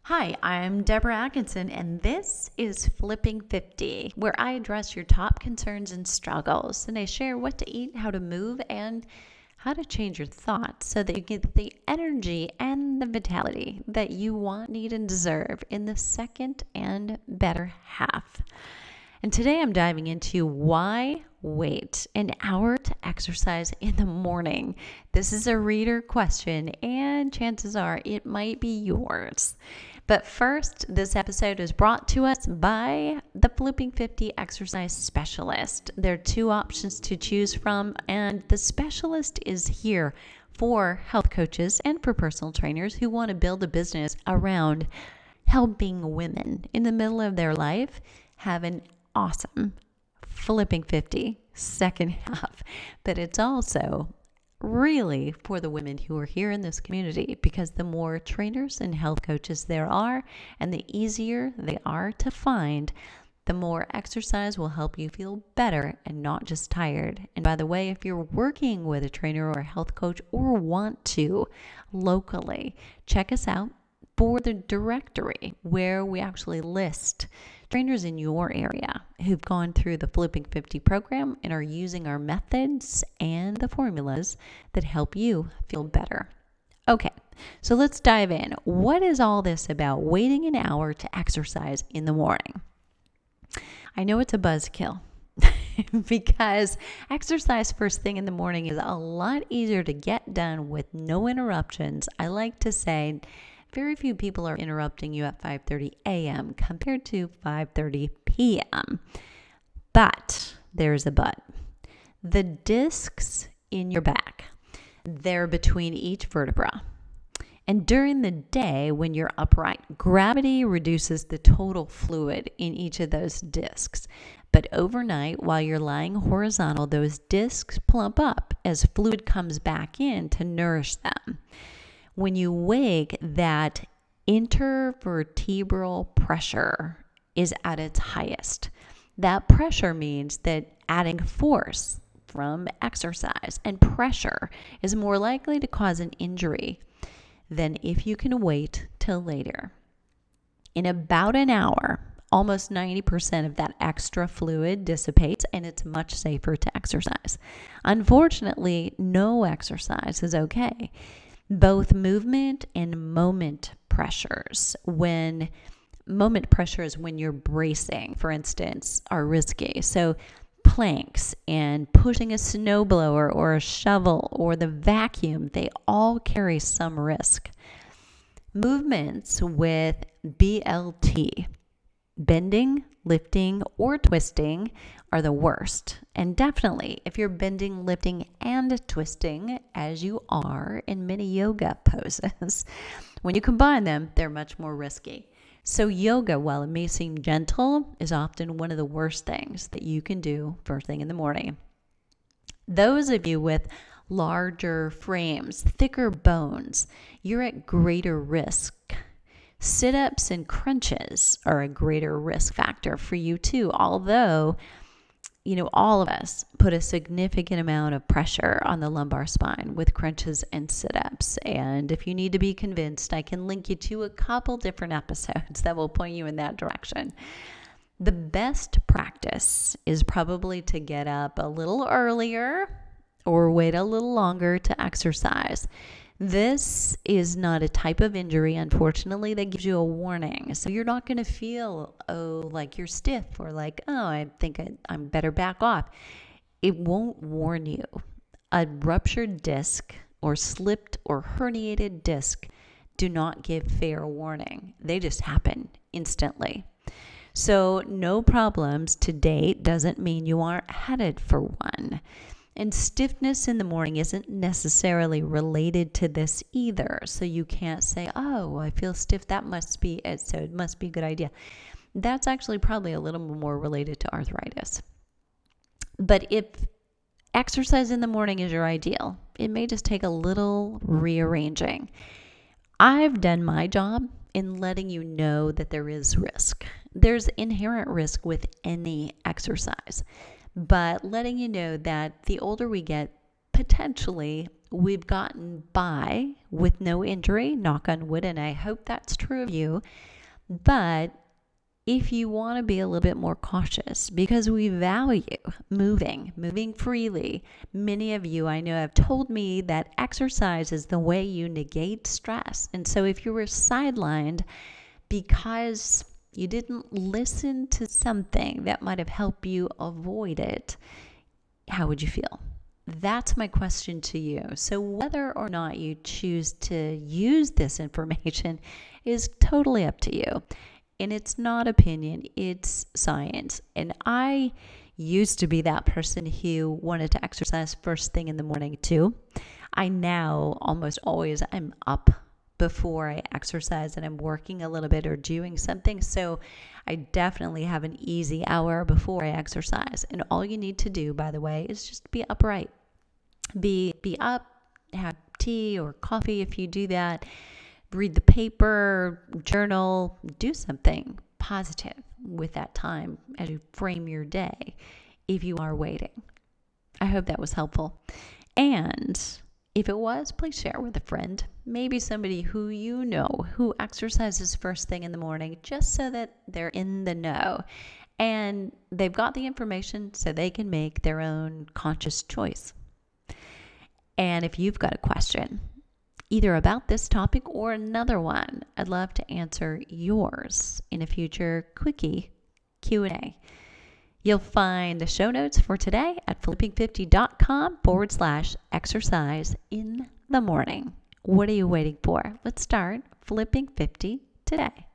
Hi, I'm Deborah Atkinson, and this is Flipping 50, where I address your top concerns and struggles, and I share what to eat, how to move, and how to change your thoughts so that you get the energy and the vitality that you want, need, and deserve in the second and better half. And today I'm diving into why wait an hour to exercise in the morning. This is a reader question, and chances are it might be yours. But first, this episode is brought to us by the Flipping 50 Exercise Specialist. There are two options to choose from, and the specialist is here for health coaches and for personal trainers who want to build a business around helping women in the middle of their life have an awesome Flipping 50 second half. But it's also really for the women who are here in this community, because the more trainers and health coaches there are and the easier they are to find, the more exercise will help you feel better and not just tired. And by the way, if you're working with a trainer or a health coach or want to locally, check us out for the directory where we actually list trainers in your area who've gone through the Flipping 50 program and are using our methods and the formulas that help you feel better. Okay, so let's dive in. What is all this about waiting an hour to exercise in the morning? I know it's a buzzkill because exercise first thing in the morning is a lot easier to get done with no interruptions. I like to say very few people are interrupting you at 5:30 a.m. compared to 5:30 p.m. But there's a but. The discs in your back, they're between each vertebra. And during the day when you're upright, gravity reduces the total fluid in each of those discs. But overnight, while you're lying horizontal, those discs plump up as fluid comes back in to nourish them. When you wake, that intervertebral pressure is at its highest. That pressure means that adding force from exercise and pressure is more likely to cause an injury than if you can wait till later. In about an hour, almost 90% of that extra fluid dissipates, and it's much safer to exercise. Unfortunately, no exercise is okay. Both movement and moment pressures. When moment pressures when you're bracing, for instance, are risky. So planks and pushing a snowblower or a shovel or the vacuum, they all carry some risk. Movements with BLT, bending, lifting, or twisting, are the worst. And definitely, if you're bending, lifting, and twisting, as you are in many yoga poses, when you combine them, they're much more risky. So yoga, while it may seem gentle, is often one of the worst things that you can do first thing in the morning. Those of you with larger frames, thicker bones, you're at greater risk. Sit-ups and crunches are a greater risk factor for you too, although all of us put a significant amount of pressure on the lumbar spine with crunches and sit-ups. And if you need to be convinced, I can link you to a couple different episodes that will point you in that direction. The best practice is probably to get up a little earlier or wait a little longer to exercise. This is not a type of injury, unfortunately, that gives you a warning. So you're not going to feel, like you're stiff or like, I think I'm better back off. It won't warn you. A ruptured disc or slipped or herniated disc do not give fair warning. They just happen instantly. So no problems to date doesn't mean you aren't headed for one. And stiffness in the morning isn't necessarily related to this either. So you can't say, I feel stiff, that must be it, so it must be a good idea. That's actually probably a little more related to arthritis. But if exercise in the morning is your ideal, it may just take a little rearranging. I've done my job in letting you know that there is risk. There's inherent risk with any exercise. But letting you know that the older we get, potentially we've gotten by with no injury, knock on wood, and I hope that's true of you. But if you want to be a little bit more cautious, because we value moving freely, many of you I know have told me that exercise is the way you negate stress. And so if you were sidelined because you didn't listen to something that might have helped you avoid it, how would you feel? That's my question to you. So whether or not you choose to use this information is totally up to you. And it's not opinion, it's science. And I used to be that person who wanted to exercise first thing in the morning too. I now almost always I'm up before I exercise and I'm working a little bit or doing something. So I definitely have an easy hour before I exercise. And all you need to do, by the way, is just be upright. Be up, have tea or coffee if you do that. Read the paper, journal, do something positive with that time as you frame your day if you are waiting. I hope that was helpful. And if it was, please share with a friend, maybe somebody who you know who exercises first thing in the morning, just so that they're in the know and they've got the information so they can make their own conscious choice. And if you've got a question, either about this topic or another one, I'd love to answer yours in a future quickie Q&A. You'll find the show notes for today at flipping50.com/exercise in the morning. What are you waiting for? Let's start flipping 50 today.